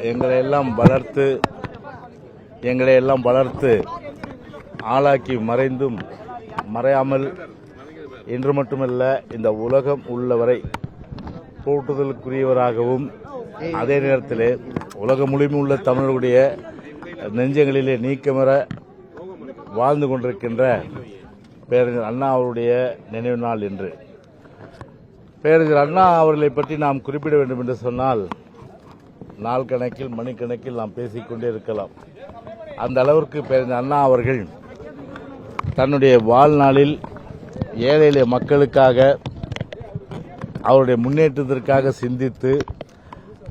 எங்களை எல்லாம் வளர்த்து ஆளாக்கி மறைந்தும் மறையாமல் இன்று மட்டுமல்ல இந்த உலகம் உள்ளவரை போற்றுதலுக்குரியவராகவும் அதே நேரத்தில் உலகம் முழுமையும் உள்ள தமிழர்களுடைய நெஞ்சங்களிலே நீக்கமர வாழ்ந்து கொண்டிருக்கின்ற பேரறிஞர் அண்ணா அவருடைய நினைவு நாள் என்று. பேரறிஞர் அண்ணா அவர்களை பற்றி நாம் குறிப்பிட வேண்டும் என்று சொன்னால் நாள் கணக்கில் மணிக்கணக்கில் நாம் பேசிக்கொண்டே இருக்கலாம். அந்த அளவிற்கு பேரறிஞர் அண்ணா அவர்கள் தன்னுடைய வாழ்நாளில் ஏழை எளிய மக்களுக்காக அவருடைய முன்னேற்றத்திற்காக சிந்தித்து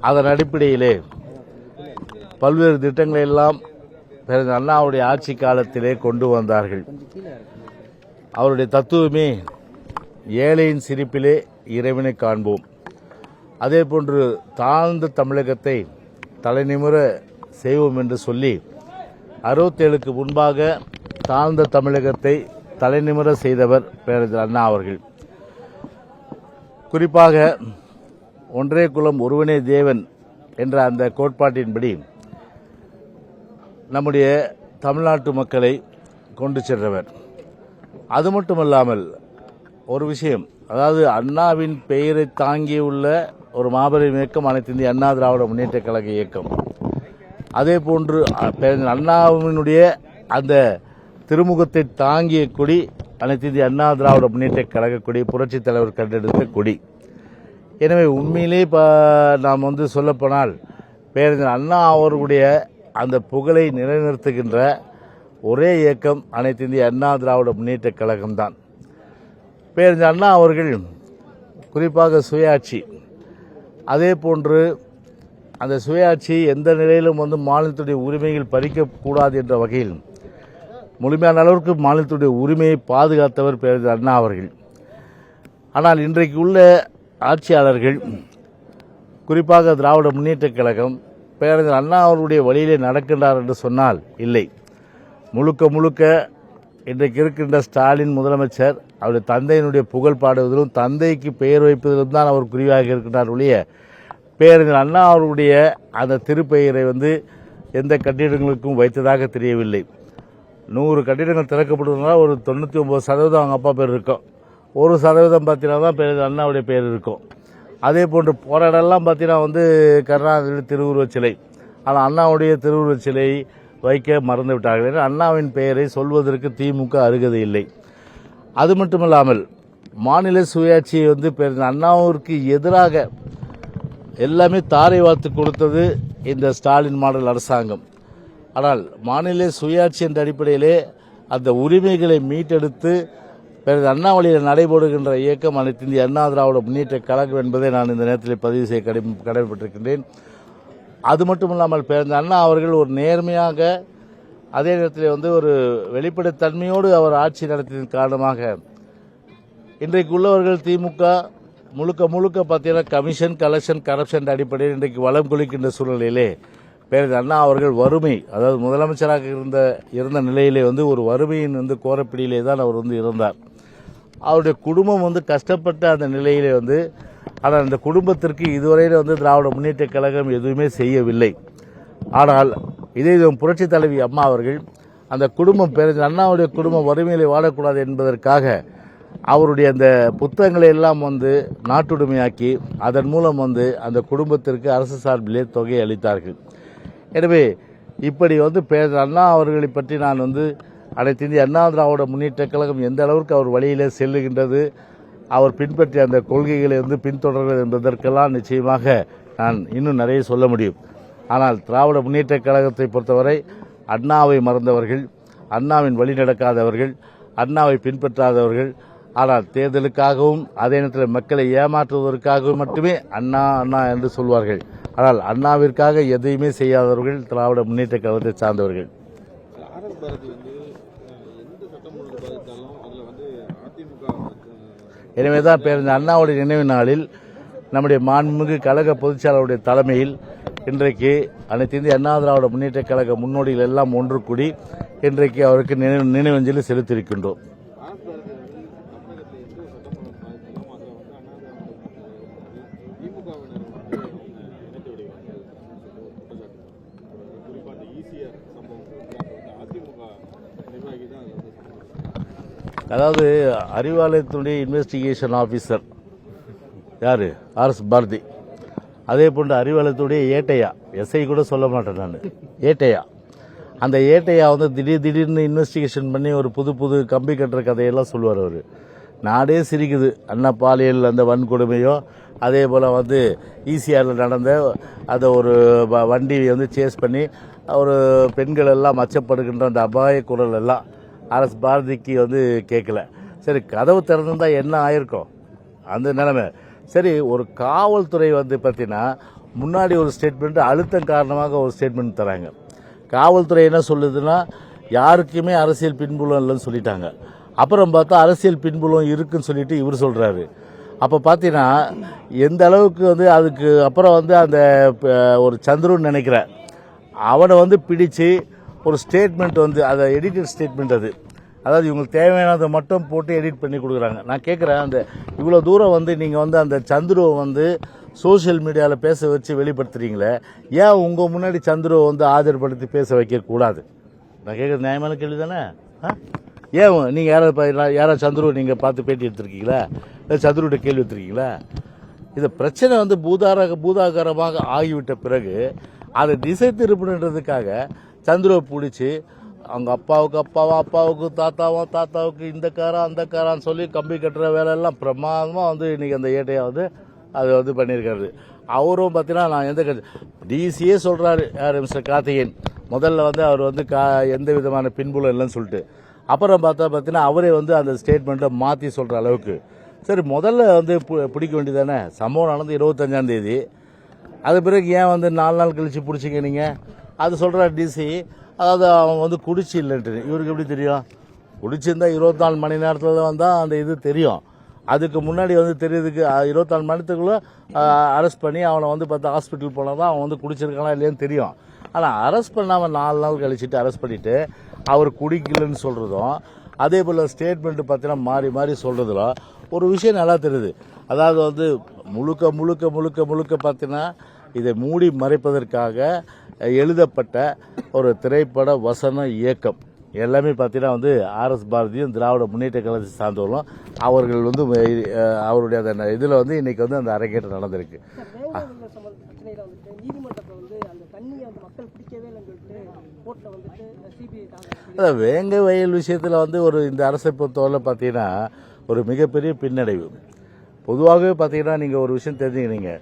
அதன் அடிப்படையிலே பல்வேறு திட்டங்களை எல்லாம் பேரறிஞர் அண்ணாவுடைய ஆட்சி காலத்திலே கொண்டு வந்தார்கள். அவருடைய தத்துவமே ஏழையின் சிரிப்பிலே இறைவனை காண்போம். அதே போன்று தாழ்ந்த தமிழகத்தை தலைநிமிர செய்வோம் என்று சொல்லி 67க்கு முன்பாக தாழ்ந்த தமிழகத்தை தலைநிமிர செய்தவர் பேரறிஞர் அண்ணா அவர்கள். குறிப்பாக ஒன்றே குலம் ஒருவனே தேவன் என்ற அந்த கோட்பாட்டின்படி நம்முடைய தமிழ்நாட்டு மக்களை கொண்டு சென்றவர். அது மட்டுமல்லாமல் ஒரு விஷயம், அதாவது அண்ணாவின் பெயரை தாங்கியுள்ள ஒரு மாபெரும் இயக்கம் அனைத்து இந்திய அண்ணா திராவிட முன்னேற்ற கழக இயக்கம். அதே போன்று அண்ணாவினுடைய அந்த திருமுகத்தை தாங்கிய கொடி அனைத்து இந்திய அண்ணா திராவிட முன்னேற்ற கழக கொடி, புரட்சித் தலைவர் கண்டெடுத்த கொடி. எனவே உண்மையிலே நாம் சொல்லப்போனால் பேரறிஞர் அண்ணா அவர்களுடைய அந்த புகழை நிலைநிறுத்துகின்ற ஒரே இயக்கம் அனைத்து இந்திய அண்ணா திராவிட முன்னேற்ற கழகம்தான். பேரறிஞர் அண்ணா அவர்கள் குறிப்பாக சுயாட்சி, அதே போன்று அந்த சுயாட்சி எந்த நிலையிலும் மாநிலத்துடைய உரிமைகள் பறிக்கக்கூடாது என்ற வகையில் முழுமையான அளவிற்கு மாநிலத்துடைய உரிமையை பாதுகாத்தவர் பேரறிஞர் அண்ணா அவர்கள். ஆனால் இன்றைக்கு உள்ள ஆட்சியாளர்கள், குறிப்பாக திராவிட முன்னேற்ற கழகம் பேரறிஞர் அண்ணா அவர்களுடைய வழியிலே நடக்கின்றார் என்று சொன்னால் இல்லை. முழுக்க இன்றைக்கு இருக்கின்ற ஸ்டாலின் முதலமைச்சர் அவருடைய தந்தையினுடைய புகழ் பாடுவதிலும் தந்தைக்கு பெயர் வைப்பதிலும் தான் அவர் குறிவாக இருக்கின்றார் ஒழிய பேரறிஞர் அண்ணா அவர்களுடைய அந்த திருப்பெயரை எந்த கட்டிடங்களுக்கும் வைத்ததாக தெரியவில்லை. 100 கட்டிடங்கள் திறக்கப்படுவதனால் ஒரு 99% அவங்க அப்பா பேர் இருக்கும், 1% பார்த்தீங்கன்னா தான் பேரறிஞர் அண்ணாவுடைய பேர் இருக்கும். அதே போன்று போகிற இடம்லாம் பார்த்தீங்கன்னா கருணாநிதி திருவுருவச் சிலை, ஆனால் அண்ணாவுடைய திருவுருவச் சிலை வைக்க மறந்து விட்டார்கள். ஏன்னா அண்ணாவின் பெயரை சொல்வதற்கு திமுக அருகதை இல்லை. அது மட்டுமல்லாமல் மாநில சுயாட்சியை பேரறிஞர் அண்ணாவிற்கு எதிராக எல்லாமே தாரை வார்த்து கொடுத்தது இந்த ஸ்டாலின் மாடல் அரசாங்கம். ஆனால் மாநில சுயாட்சி என்ற அடிப்படையிலே அந்த உரிமைகளை மீட்டெடுத்து பேரறிஞர் அண்ணா வழியில் நடைபெறுகின்ற இயக்கம் அனைத்து இந்திய அண்ணா திராவிட முன்னேற்ற கழகம் என்பதை நான் இந்த நேரத்தில் பதிவு செய்ய கடமைப்பட்டிருக்கின்றேன். அது மட்டுமில்லாமல் பேரறிஞர் அண்ணா அவர்கள் ஒரு நேர்மையாக, அதே நேரத்தில் ஒரு வெளிப்படைத்தன்மையோடு அவர் ஆட்சி நடத்தியதன் காரணமாக இன்றைக்கு உள்ளவர்கள் திமுக முழுக்க பார்த்தீங்கன்னா கமிஷன், கலெக்ஷன், கரப்ஷன் அடிப்படையில் இன்றைக்கு வளம் கொளிக்கின்ற சூழ்நிலையிலே பேரறிஞர் அண்ணா அவர்கள் வறுமை, அதாவது முதலமைச்சராக இருந்த நிலையிலே ஒரு வறுமையின் கோரப்பிடியிலே தான் அவர் இருந்தார். அவருடைய குடும்பம் கஷ்டப்பட்ட அந்த நிலையிலே ஆனால் அந்த குடும்பத்திற்கு இதுவரையில் திராவிட முன்னேற்ற கழகம் எதுவுமே செய்யவில்லை. ஆனால் இதே புரட்சித் தலைவி அம்மா அவர்கள் அந்த குடும்பம் பேரறிஞர் அண்ணாவுடைய குடும்பம் வறுமையிலே வாழக்கூடாது என்பதற்காக அவருடைய அந்த புத்தகங்களை எல்லாம் நாட்டுடைமையாக்கி அதன் மூலம் அந்த குடும்பத்திற்கு அரசு சார்பிலே தொகை அளித்தார்கள். எனவே இப்படி பேரறிஞர் அண்ணா அவர்களை பற்றி நான் அனைத்து இந்திய அண்ணா திராவிட முன்னேற்ற கழகம் எந்த அளவிற்கு அவர் வழியிலே செல்லுகின்றது, அவர் பின்பற்றிய அந்த கொள்கைகளை பின்தொடர்கிறது என்பதற்கெல்லாம் நிச்சயமாக நான் இன்னும் நிறைய சொல்ல முடியும். ஆனால் திராவிட முன்னேற்ற கழகத்தை பொறுத்தவரை அண்ணாவை மறந்தவர்கள், அண்ணாவின் வழி நடக்காதவர்கள், அண்ணாவை பின்பற்றாதவர்கள், ஆனால் தேர்தலுக்காகவும் அதே நேரத்தில் மக்களை ஏமாற்றுவதற்காகவும் மட்டுமே அண்ணா அண்ணா என்று சொல்வார்கள். ஆனால் அண்ணாவிற்காக எதையுமே செய்யாதவர்கள் திராவிட முன்னேற்ற கழகத்தை சார்ந்தவர்கள். எனவேதான் பேரறிஞர் அண்ணாவுடைய நினைவு நாளில் நம்முடைய மாண்புமிகு கழக பொதுச்செயலாளருடைய தலைமையில் இன்றைக்கு அனைத்து இந்திய அண்ணா திராவிட முன்னேற்ற கழக முன்னோடிகள் எல்லாம் ஒன்று கூடி இன்றைக்கு அவருக்கு நினைவஞ்சலி செலுத்தியிருக்கின்றோம். அதாவது அறிவாலயத்தினுடைய இன்வெஸ்டிகேஷன் ஆஃபீஸர் யார்? ஆர்எஸ் பாரதி. அதே போன்று அறிவாலயத்துடைய ஏட்டையா, எஸ்ஐ கூட சொல்ல மாட்டேன் நான், ஏட்டையா. அந்த ஏட்டையா வந்து திடீர்னு இன்வெஸ்டிகேஷன் பண்ணி ஒரு புது புது கம்பி கட்டுற கதையெல்லாம் சொல்லுவார் அவர். நாடே சிரிக்குது. அண்ணா பாலியல் அந்த வன்கொடுமையோ, அதே போல் வந்து ஈசிஆரில் நடந்த அதை ஒரு வண்டி வந்து சேஸ் பண்ணி ஒரு பெண்கள் எல்லாம் மச்சப்படுகின்ற அந்த அபாய குரல் எல்லாம் ஆர்எஸ் பாரதிக்கு வந்து கேட்கல. சரி, கதவு திறந்துருந்தால் என்ன ஆயிருக்கும் அந்த நிலைமை. சரி, ஒரு காவல்துறை வந்து பார்த்தீங்கன்னா முன்னாடி ஒரு ஸ்டேட்மெண்ட், அழுத்தம் காரணமாக ஒரு ஸ்டேட்மெண்ட் தராங்க. காவல்துறை என்ன சொல்லுதுன்னா யாருக்குமே அரசியல் பின்புலம் இல்லைன்னு சொல்லிட்டாங்க. அப்புறம் பார்த்தா அரசியல் பின்புலம் இருக்குன்னு சொல்லிட்டு இவர் சொல்கிறாரு. அப்போ பார்த்தீங்கன்னா எந்த அளவுக்கு வந்து அதுக்கு அப்புறம் வந்து அந்த ஒரு சந்துருன்னு நினைக்கிறேன் அவனை வந்து பிடிச்சு ஒரு ஸ்டேட்மெண்ட் வந்து அதை எடிட்டட் ஸ்டேட்மெண்ட் அது, அதாவது இவங்களுக்கு தேவையானதை மட்டும் போட்டு எடிட் பண்ணி கொடுக்குறாங்க. நான் கேட்குறேன், அந்த இவ்வளோ தூரம் வந்து நீங்கள் வந்து அந்த சந்துருவை வந்து சோஷியல் மீடியாவில் பேச வச்சு வெளிப்படுத்துறீங்களே, ஏன் உங்கள் முன்னாடி சந்துருவை வந்து ஆதரப்படுத்தி பேச வைக்கக்கூடாது? நான் கேட்குறது நியாயமான கேள்வி தானே? ஏன் நீங்கள் யாராவது சந்துருவை நீங்கள் பார்த்து பேட்டி எடுத்திருக்கீங்களா? இல்லை சந்துருவிட்ட கேள்வி எடுத்திருக்கீங்களா? இந்த பிரச்சனை வந்து பூதாகரமாக ஆகிவிட்ட பிறகு அதை திசை திருப்புன்றதுக்காக சந்துருவை பிடிச்சி அவங்க அப்பாவுக்கு தாத்தாவுக்கு இந்த காரா அந்த காரான்னு சொல்லி கம்பி கட்டுற வேலையெல்லாம் பிரமாதமாக வந்து இன்றைக்கி அந்த ஏட்டையை வந்து அது வந்து பண்ணியிருக்காரு. அவரும் பார்த்தீங்கன்னா நான் எந்த டிசியே சொல்கிறாரு, யார் மிஸ்டர் கார்த்திகேயன் முதல்ல வந்து அவர் வந்து எந்த விதமான பின்புலம் இல்லைன்னு சொல்லிட்டு, அப்புறம் பார்த்தீங்கன்னா அவரே வந்து அந்த ஸ்டேட்மெண்ட்டை மாற்றி சொல்கிற அளவுக்கு. சரி, முதல்ல வந்து பிடிக்க வேண்டியதானே? சம்பவம் நடந்து 25ஆம் தேதி, அது பிறகு ஏன் வந்து 4 நாள் கழித்து பிடிச்சிங்க நீங்கள்? அது சொல்கிறார் டிசி. அதாவது அவங்க வந்து குடிச்சு இல்லைன்ட்டு. இவருக்கு எப்படி தெரியும்? குடிச்சிருந்தா 24 மணி நேரத்தில் வந்தால் அந்த இது தெரியும். அதுக்கு முன்னாடி வந்து தெரியறதுக்கு 24 மணி நேரத்துக்குள்ளே அரெஸ்ட் பண்ணி அவனை வந்து பார்த்தா ஹாஸ்பிட்டல் போனால் தான் அவன் வந்து குடிச்சிருக்கானா இல்லையான்னு தெரியும். ஆனால் அரெஸ்ட் பண்ணாமல் 4 நாள் கழிச்சுட்டு அரெஸ்ட் பண்ணிவிட்டு அவர் குடிக்கலன்னு சொல்கிறதும், அதே போல் ஸ்டேட்மெண்ட்டு பார்த்தீங்கன்னா மாறி மாறி சொல்கிறதுல ஒரு விஷயம் நல்லா தெரியுது. அதாவது வந்து முழுக்க பார்த்தீங்கன்னா இதை மூடி மறைப்பதற்காக எழுதப்பட்ட ஒரு திரைப்பட வசன இயக்கம் எல்லாமே பார்த்தீங்கன்னா வந்து ஆர்எஸ் பாரதியும் திராவிட முன்னேற்ற கழகத்தை சார்ந்தவர்களும் அவர்கள் வந்து அவருடைய அந்த இதில் வந்து இன்னைக்கு வந்து அந்த அரங்கேற்றம் நடந்திருக்கு. அதான் வேங்க வயல் விஷயத்தில் வந்து ஒரு இந்த அரசை பொறுத்தவரை பார்த்தீங்கன்னா ஒரு மிகப்பெரிய பின்னடைவு. பொதுவாகவே பார்த்தீங்கன்னா நீங்கள் ஒரு விஷயம் தெரிஞ்சுக்கிறீங்க,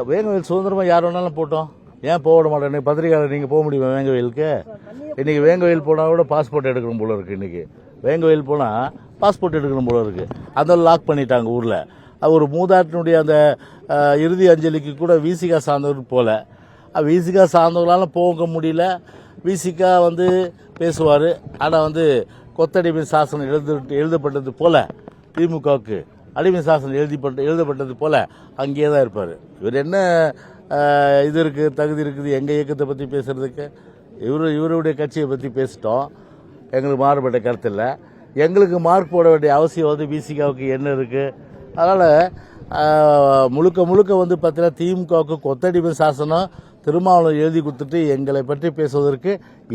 வேங்க வயல் சுதந்திரமாக யார் வேணாலும் போட்டோம், ஏன் போக விட மாட்டேன்? பத்திரிகையாளர் நீங்கள் போக முடியுமா வேங்க வயலுக்கு? இன்றைக்கி வேங்க வயல் போனால் கூட பாஸ்போர்ட் எடுக்கணும் போல இருக்குது. இன்றைக்கி வேங்க வயல் போனால் பாஸ்போர்ட் எடுக்கணும் போல இருக்குது. அதெல்லாம் லாக் பண்ணிட்டாங்க ஊரில். ஒரு மூதாட்டினுடைய அந்த இறுதி அஞ்சலிக்கு கூட விசிகா சார்ந்தவர் போல, விசிகா சார்ந்தவர்களால் போக முடியல. விசிகா வந்து பேசுவார், ஆனால் வந்து கொத்தடிமை சாசனம் எழுதப்பட்டது போல திமுகவுக்கு அடிமை சாசனம் எழுதப்பட்டது போல அங்கேயே தான் இருப்பார். இவர் என்ன இது இருக்குது, தகுதி இருக்குது எங்கள் இயக்கத்தை பற்றி பேசுகிறதுக்கு? இவருடைய கட்சியை பற்றி பேசிட்டோம், எங்களுக்கு மாறுபட்ட கருத்து இல்லை. எங்களுக்கு மார்க் போட வேண்டிய அவசியம் வந்து விசிகாவுக்கு என்ன இருக்குது? அதனால் முழுக்க வந்து பார்த்தீங்கன்னா திமுகவுக்கு கொத்தடிமை சாசனம் திருமாவளவன் எழுதி கொடுத்துட்டு எங்களை பற்றி பேசுவதற்கு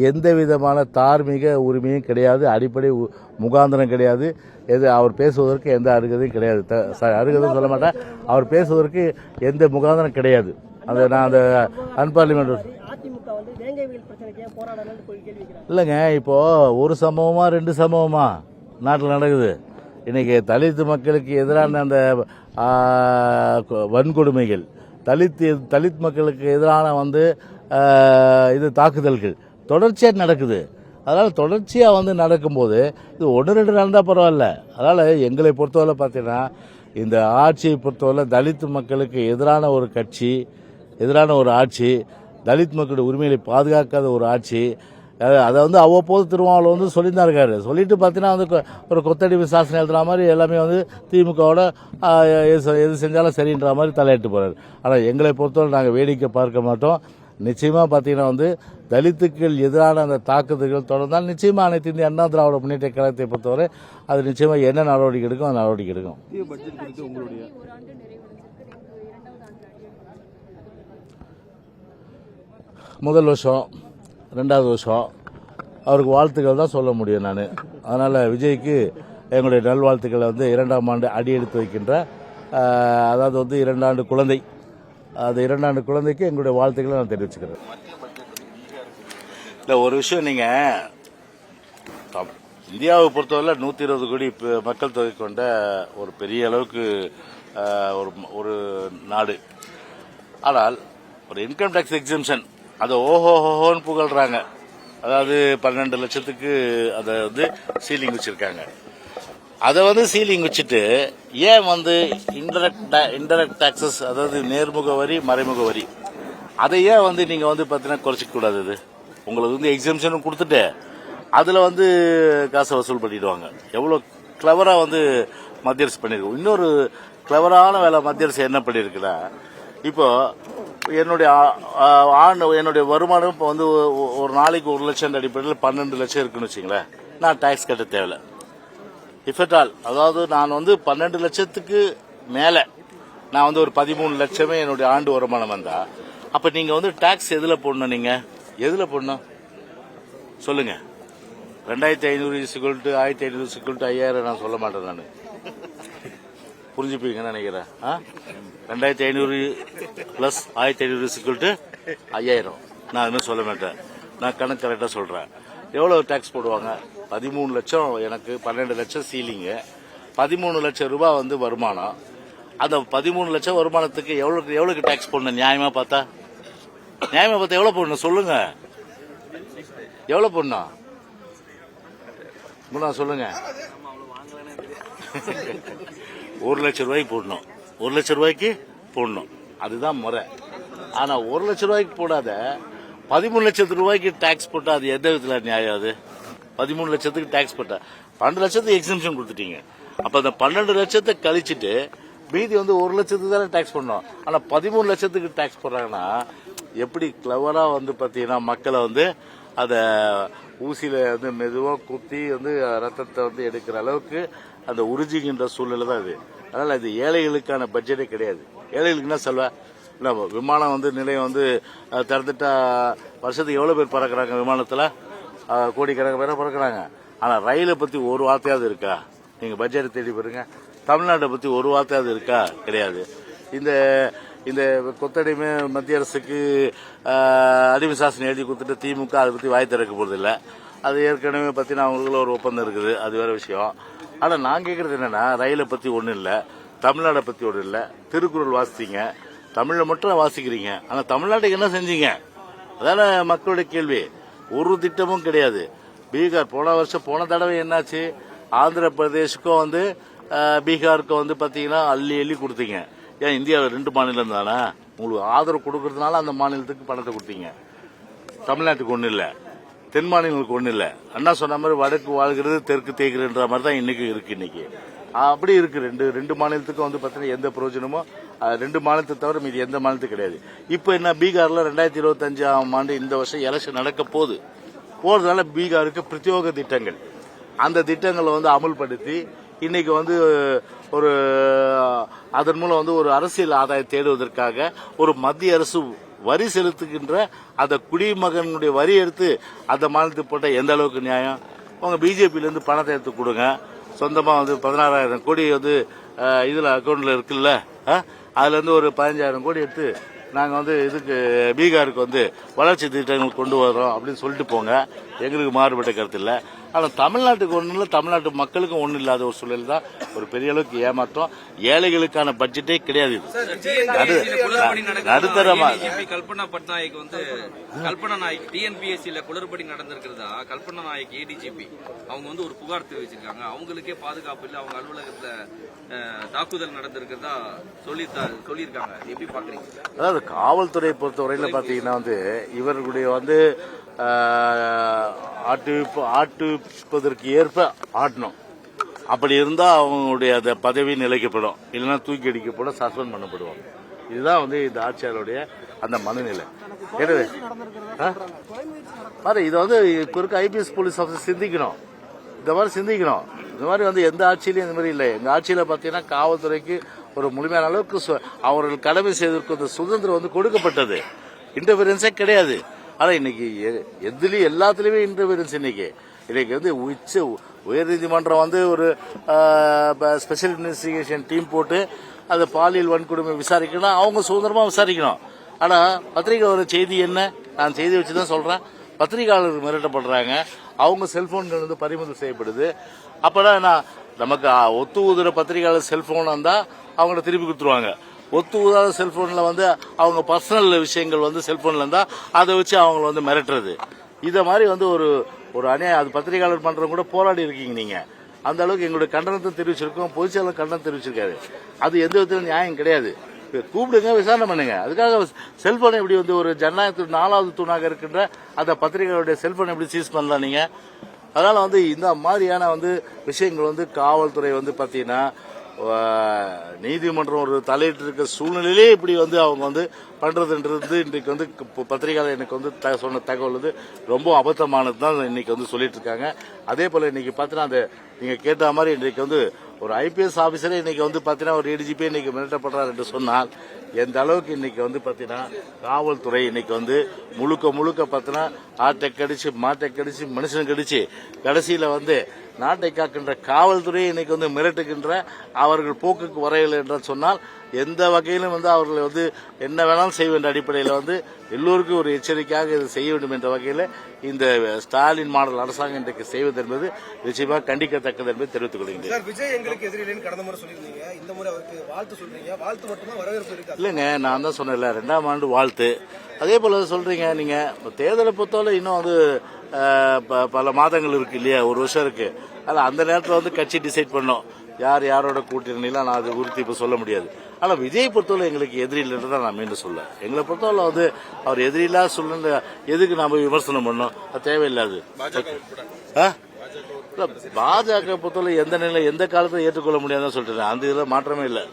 எந்த விதமான தார்மீக உரிமையும் கிடையாது, அடிப்படை முகாந்திரம் கிடையாது. அவர் பேசுவதற்கு எந்த அருகதையும் கிடையாது. அருகதை சொல்ல மாட்டேன், அவர் பேசுவதற்கு எந்த முகாந்திரம் கிடையாது. அந்த நான் அந்த அன்பார்லிமெண்ட் இல்லைங்க. இப்போது ஒரு சம்பவமா 2 சம்பவமா நாட்டில் நடக்குது. இன்றைக்கி தலித் மக்களுக்கு எதிரான அந்த வன்கொடுமைகள், தலித் மக்களுக்கு எதிரான வந்து இது தாக்குதல்கள் தொடர்ச்சியாக நடக்குது. அதனால் தொடர்ச்சியாக வந்து நடக்கும்போது இது 1-2 நடந்தால் பரவாயில்ல. அதனால் எங்களை பொறுத்தவரை பார்த்தீங்கன்னா இந்த ஆட்சியை பொறுத்தவரை தலித் மக்களுக்கு எதிரான ஒரு கட்சி, எதிரான ஒரு ஆட்சி, தலித் மக்களுடைய உரிமைகளை பாதுகாக்காத ஒரு ஆட்சி. அதை வந்து அவ்வப்போது திருமாவளவன் வந்து சொல்லிதான் இருக்காரு. சொல்லிட்டு பார்த்தீங்கன்னா வந்து ஒரு கொத்தடிமை சாசனம் எழுதுற மாதிரி எல்லாமே வந்து திமுகவோட எது செஞ்சாலும் சரின்ற மாதிரி தலையிட்டு போறாரு. ஆனால் எங்களை பொறுத்தவரை நாங்கள் வேடிக்கை பார்க்க மாட்டோம். நிச்சயமாக பார்த்தீங்கன்னா வந்து தலித்துக்கள் எதிரான அந்த தாக்குதல்கள் தொடர்ந்தால் நிச்சயமாக அனைத்து இந்திய அண்ணா திராவிட முன்னேற்ற கழகத்தை பொறுத்தவரை அது நிச்சயமாக என்ன நடவடிக்கை எடுக்கும் அந்த நடவடிக்கை எடுக்கும். முதல் வருஷம், 2வது வருஷம் அவருக்கு வாழ்த்துக்கள் தான் சொல்ல முடியும் நான். அதனால் விஜய்க்கு எங்களுடைய நல்வாழ்த்துக்களை வந்து 2ஆம் ஆண்டு அடியெடுத்து வைக்கின்ற அதாவது வந்து 2 ஆண்டு குழந்தை, அது 2 ஆண்டு குழந்தைக்கு எங்களுடைய வாழ்த்துக்களை நான் தெரிவிச்சுக்கிறேன். இல்லை, ஒரு விஷயம், நீங்கள் இந்தியாவை பொறுத்தவரை 120 கோடி மக்கள் தொகை கொண்ட ஒரு பெரிய அளவுக்கு ஒரு நாடு. ஆனால் ஒரு இன்கம் டேக்ஸ் எக்ஸம்ஷன் அதை ஓஹோஹோன்னு புகழ்றாங்க. அதாவது 12 லட்சத்துக்கு அதை வந்து சீலிங் வச்சிருக்காங்க. அதை வந்து சீலிங் வச்சுட்டு ஏன் வந்து இன்டெரக்ட் டாக்ஸஸ், அதாவது நேர்முக வரி மறைமுக வரி, அதை ஏன் வந்து நீங்கள் வந்து பார்த்தீங்கன்னா குறைச்சிக்க கூடாது? இது உங்களுக்கு வந்து எக்ஸம்ஷனும் கொடுத்துட்டு அதில் வந்து காசை வசூல் பண்ணிடுவாங்க. எவ்வளோ கிளவராக வந்து மத்திய அரசு பண்ணியிருக்கோம். இன்னொரு கிளவரான வேலை மத்திய அரசு என்ன பண்ணியிருக்குன்னா, இப்போ என்னுடைய வருமானம் இப்போ வந்து ஒரு நாளைக்கு 1 லட்சம் அடிப்படையில் 12 லட்சம் இருக்குன்னு வச்சுங்களேன், நான் டாக்ஸ் கட்ட தேவையில்லை. இஃப் அட் ஆல், அதாவது நான் வந்து 12 லட்சத்துக்கு மேலே நான் வந்து ஒரு 13 லட்சமே என்னுடைய ஆண்டு வருமானம் வந்தா, அப்போ நீங்கள் வந்து டாக்ஸ் எதில் போடணும்? நீங்கள் எதில் போடணும் சொல்லுங்க? 2500 = 1500 = 5000 நான் சொல்ல மாட்டேன். நான் புரிஞ்சுப்பீங்கன்னு நினைக்கிறேன். 2500 + 1500 = 5000 நான் இன்னும் சொல்ல மாட்டேன். நான் கணக்கு கரெக்டாக சொல்கிறேன். எவ்வளோ டாக்ஸ் போடுவாங்க? 13 லட்சம் எனக்கு, 12 லட்சம் சீலிங்கு, 13 லட்சம் ரூபாய் வந்து வருமானம். அந்த 13 லட்சம் வருமானத்துக்கு எவ்வளோக்கு டாக்ஸ் போடணும்? நியாயமாக பார்த்தா எவ்வளோ போடணும் சொல்லுங்க? எவ்வளோ போடணும் சொல்லுங்க? 1 லட்சம் ரூபாய்க்கு போடணும். 1 லட்சம் ரூபாய்க்கு போடணும், அதுதான் முறை. ஆனால் 1 லட்சம் ரூபாய்க்கு போடாத 13 லட்சத்து ரூபாய்க்கு டாக்ஸ் போட்டா அது எந்த விதத்தில் நியாயம்? அது 13 லட்சத்துக்கு டாக்ஸ் போட்டா 12 லட்சத்துக்கு எக்ஸம்ஷன் கொடுத்துட்டீங்க. அப்போ அந்த 12 லட்சத்தை கழிச்சுட்டு மீதி வந்து 1 லட்சத்துக்கு தானே டாக்ஸ் பண்ணணும். ஆனால் 13 லட்சத்துக்கு டாக்ஸ் போடுறாங்கன்னா எப்படி கிளவராக வந்து பார்த்தீங்கன்னா மக்களை வந்து அதை ஊசியில் வந்து மெதுவாக குத்தி வந்து ரத்தத்தை வந்து எடுக்கிற அளவுக்கு அந்த உறிஞ்சுகின்ற சூழ்நிலை தான் இது. அதனால் இது ஏழைகளுக்கான பட்ஜெட்டே கிடையாது. ஏழைகளுக்கு என்ன சொல்வா? இல்லை, விமானம் வந்து நிலையம் வந்து திறந்துட்டா வருஷத்துக்கு எவ்வளோ பேர் பறக்கிறாங்க? விமானத்தில் கோடிக்கணக்கான பேரை பறக்கிறாங்க. ஆனால் ரயிலை பற்றி ஒரு வார்த்தையாவது இருக்கா? நீங்கள் பட்ஜெட்டை தேடி பாருங்க. தமிழ்நாட்டை பற்றி ஒரு வார்த்தையாவது இருக்கா? கிடையாது. இந்த கொத்தடிமை மத்திய அரசுக்கு அடிமை சாசனம் எழுதி கொடுத்துட்டு திமுக அதை பற்றி வாய் திறக்க போறதில்லை. அது ஏற்கனவே பார்த்தீங்கன்னா அவங்களுக்குள்ள ஒரு ஒப்பந்தம் இருக்குது, அது வேற விஷயம். ஆனால் நான் கேட்கறது என்னன்னா, ரயிலை பற்றி ஒன்றும் இல்லை, தமிழ்நாடை பற்றி ஒன்றும் இல்லை. திருக்குறள் வாசித்தீங்க, தமிழில் மட்டும் வாசிக்கிறீங்க, ஆனால் தமிழ்நாட்டுக்கு என்ன செஞ்சீங்க? அதான மக்களுடைய கேள்வி. ஒரு திட்டமும் கிடையாது. பீகார் போன தடவை என்னாச்சு? ஆந்திர பிரதேஷுக்கும் வந்து பீகாருக்கும் வந்து பார்த்தீங்கன்னா அள்ளி கொடுத்தீங்க. ஏன் இந்தியாவில் 2 மாநிலம் தானே? உங்களுக்கு ஆதரவு கொடுக்கறதுனால அந்த மாநிலத்துக்கு பணத்தை கொடுத்தீங்க. தமிழ்நாட்டுக்கு ஒன்றும் இல்லை, தென் மாநிலங்களுக்கு ஒன்றும் இல்லை. அண்ணா சொன்ன மாதிரி வடக்கு வாழ்கிறது தெற்கு தேய்கிறன்ற மாதிரி தான் இன்னைக்கு இருக்கு. இன்னைக்கு அப்படி இருக்கு. ரெண்டு மாநிலத்துக்கும் வந்து பார்த்தீங்கன்னா எந்த பிரயோஜனமும் 2 மாநிலத்தை தவிர மீது எந்த மாநிலத்துக்கும் கிடையாது. இப்போ என்ன, பீகார்ல 2025ஆம் ஆண்டு இந்த வருஷம் எலெக்ஷன் நடக்க போறதுனால பீகாருக்கு பிரத்யோக திட்டங்கள், அந்த திட்டங்களை வந்து அமல்படுத்தி இன்னைக்கு வந்து ஒரு அதன் மூலம் வந்து ஒரு அரசியல் ஆதாயம் தேடுவதற்காக ஒரு மத்திய அரசு வரி செலுத்துகின்ற அந்த குடிமகனுடைய வரி எடுத்து அந்த மாநிலத்துக்கு போட்ட எந்த அளவுக்கு நியாயம்? உங்க பிஜேபியிலேருந்து பணத்தை எடுத்து கொடுங்க. சொந்தமாக வந்து 16,000 கோடி வந்து இதில் அக்கௌண்ட்ல இருக்குல்ல, அதுல இருந்து ஒரு 15,000 கோடி எடுத்து நாங்கள் வந்து இதுக்கு பீகாருக்கு வந்து வளர்ச்சி திட்டங்கள் கொண்டு வரோம் அப்படின்னு சொல்லிட்டு போங்க. எங்களுக்கு மாறுபட்ட கருத்து இல்லை. ஆனால் தமிழ்நாட்டுக்கு ஒன்றும் இல்லை, தமிழ்நாட்டு மக்களுக்கும் ஒன்றும் இல்லாத ஒரு சூழல் தான் ஒரு பெரிய அளவுக்கு ஏமாற்றம். ஏழைகளுக்கான பட்ஜெட்டே கிடையாது. நடுத்தரமா கல்பனா பட்நாயக் வந்து கல்பனா நாயக் டிஎன்பிஎஸ்சியில குளறுபடி நடந்திருக்கிறதா கல்பனா நாயக் ஏடிஜிபி அவங்க வந்து ஒரு புகார் தெரிவிச்சிருக்காங்க. அவங்களுக்கே பாதுகாப்பு இல்லை, அவங்க அலுவலகத்துல தாக்குதல் நடந்திருக்கிறதா சொல்லியிருக்காங்க. எப்படி பாக்குறீங்க? அதாவது காவல்துறையை பொறுத்தவரையில பாத்தீங்கன்னா வந்து இவர்களுடைய வந்து ஆட்டுப்பதற்கு ஏற்ப ஆட்டணும். அப்படி இருந்தா அவங்களுடைய அந்த பதவி நிலைக்கப்படும், இல்லைன்னா தூக்கி அடிக்கப்படும், சஸ்பெண்ட் பண்ணப்படுவாங்க. இதுதான் வந்து இந்த ஆட்சியாளருடைய அந்த மனநிலை. எனவே இதை வந்து இப்ப இருக்க ஐபிஎஸ் போலீஸ் ஆஃபீஸர் சிந்திக்கணும். இந்த மாதிரி சிந்திக்கணும். இந்த மாதிரி வந்து எந்த ஆட்சியிலையும் இந்த மாதிரி இல்லை. எங்க ஆட்சியில பாத்தீங்கன்னா காவல்துறைக்கு ஒரு முழுமையான அளவுக்கு அவர்கள் கடமை செய்திருக்கிற சுதந்திரம் வந்து கொடுக்கப்பட்டது. இன்டர்ஃபியரன்ஸே கிடையாது. ஆனா இன்னைக்கு எல்லாத்துலயுமே இன்டர்ஃபியரன்ஸ். இன்னைக்கு வந்து உயர்நீதிமன்றம் வந்து ஒரு ஸ்பெஷல் இன்வெஸ்டிகேஷன் டீம் போட்டு அது பாலியல் வன்கொடுமை விசாரிக்கணும், அவங்க சுதந்திரமா விசாரிக்கணும். ஆனா பத்திரிகை ஒரு செய்தி என்ன, நான் செய்தி வச்சுதான் சொல்றேன். பத்திரிகையாளர்கள் மிரட்டப்படுறாங்க, அவங்க செல்போன்கள் வந்து பறிமுதல் செய்யப்படுது. அப்பதான் நமக்கு ஒத்து ஊதுற பத்திரிகையாளர் செல்போன் வந்தா அவங்கள திருப்பி கொடுத்துருவாங்க. ஒத்து ஊதாத செல்போன்ல வந்து அவங்க பர்சனல் விஷயங்கள் வந்து செல்போன்ல இருந்தா அதை வச்சு அவங்கள வந்து மிரட்டுறது. இத மாதிரி வந்து ஒரு அநியாயம். அது பத்திரிகையாளர் பண்றவங்க கூட போராடி இருக்கீங்க நீங்க. அந்த அளவுக்கு எங்களுடைய கண்டனத்தை தெரிவிச்சிருக்கோம், பொதுச்செயலாளர் கண்டனம் தெரிவிச்சிருக்காரு. அது எந்த விதத்திலும் நியாயம் கிடையாது. கூப்பிடுங்க, விசாரணை பண்ணுங்க. அதுக்காக செல்போன் எப்படி வந்து ஒரு ஜனநாயகத்தின் 4வது தூணாக இருக்கின்ற அந்த பத்திரிகைகளுடைய செல்போன் எப்படி சீஸ் பண்ணலாம் நீங்க? அதனால வந்து இந்த மாதிரியான வந்து விஷயங்கள் வந்து காவல்துறை வந்து பாத்தீங்கன்னா நீதிமன்றம் ஒரு தலையிட்டு இருக்க சூழ்நிலையிலே இப்படி வந்து அவங்க வந்து பண்றதுன்றது இன்றைக்கு வந்து பத்திரிகையாளர் எனக்கு வந்து சொன்ன தகவல் வந்து ரொம்ப அபத்தமானது தான் இன்னைக்கு வந்து சொல்லிட்டு இருக்காங்க. அதே போல இன்னைக்கு பாத்தீங்கன்னா அந்த நீங்க கேட்ட மாதிரி இன்றைக்கு வந்து ஒரு ஐபிஎஸ் ஆபீசரே இன்னைக்கு வந்து பாத்தீங்கன்னா ஒரு ஏடிஜிபி இன்னைக்கு மிரட்டப்படுறார் என்று சொன்னால் எந்த அளவுக்கு இன்னைக்கு வந்து பாத்தீங்கன்னா காவல்துறை இன்னைக்கு வந்து முழுக்க பாத்தீங்கன்னா ஆட்டை கடிச்சு மாட்டை கடிச்சு மனுஷன் கடிச்சு கடைசியில வந்து நாட்டை காக்கின்ற காவல்துறை இன்னைக்கு வந்து மிரட்டுகின்ற அவர்கள் போக்குக்கு வரையலை என்று சொன்னால் எந்த வகையிலும் வந்து அவர்களை வந்து என்ன வேணாலும் செய்ய வேண்டிய அடிப்படையில் வந்து எல்லோருக்கும் ஒரு எச்சரிக்கையாக இதை செய்ய வேண்டும் என்ற வகையில் இந்த ஸ்டாலின் மாடல் அரசாங்கம் இன்றைக்கு செய்வது என்பது நிச்சயமாக கண்டிக்கத்தக்கது என்பதை தெரிவித்துக் கொள்கிறேன். விஜய் எங்களுக்கு எதிரில்லைன்னு கடந்த முறை சொல்லியிருந்தீங்க, இந்த முறை அவருக்கு வாழ்த்து சொல்றீங்க. வாழ்த்து மட்டுமா வரவேற்பு இருக்கு? இல்லைங்க, நான் தான் சொன்னேன்ல 2ஆம் ஆண்டு வாழ்த்து. அதே போல சொல்றீங்க நீங்க தேர்தலை பொறுத்தவரை இன்னும் வந்து பல மாதங்கள் இருக்கு இல்லையா, ஒரு வருஷம் இருக்கு. அதில் அந்த நேரத்தில் வந்து கட்சி டிசைட் பண்ணோம் யார் யாரோட கூட்டணிலாம் நான் அது உறுதி இப்ப சொல்ல முடியாது. ஆனா விஜய் பொறுத்தவரை எங்களுக்கு எதிரி இல்லைன்னு தான் நான் மீண்டும் சொல்ல. எங்களை பொறுத்தவரை வந்து அவர் எதிரில்லா சொல்ல எதுக்கு நாம விமர்சனம் பண்ணோம், அது தேவையில்லாது. பாஜக பொறுத்தவரை எந்த நிலையில எந்த காலத்துல ஏற்றுக்கொள்ள முடியாதுன்னு சொல்லிட்டு அந்த இதுல மாற்றமே இல்லை.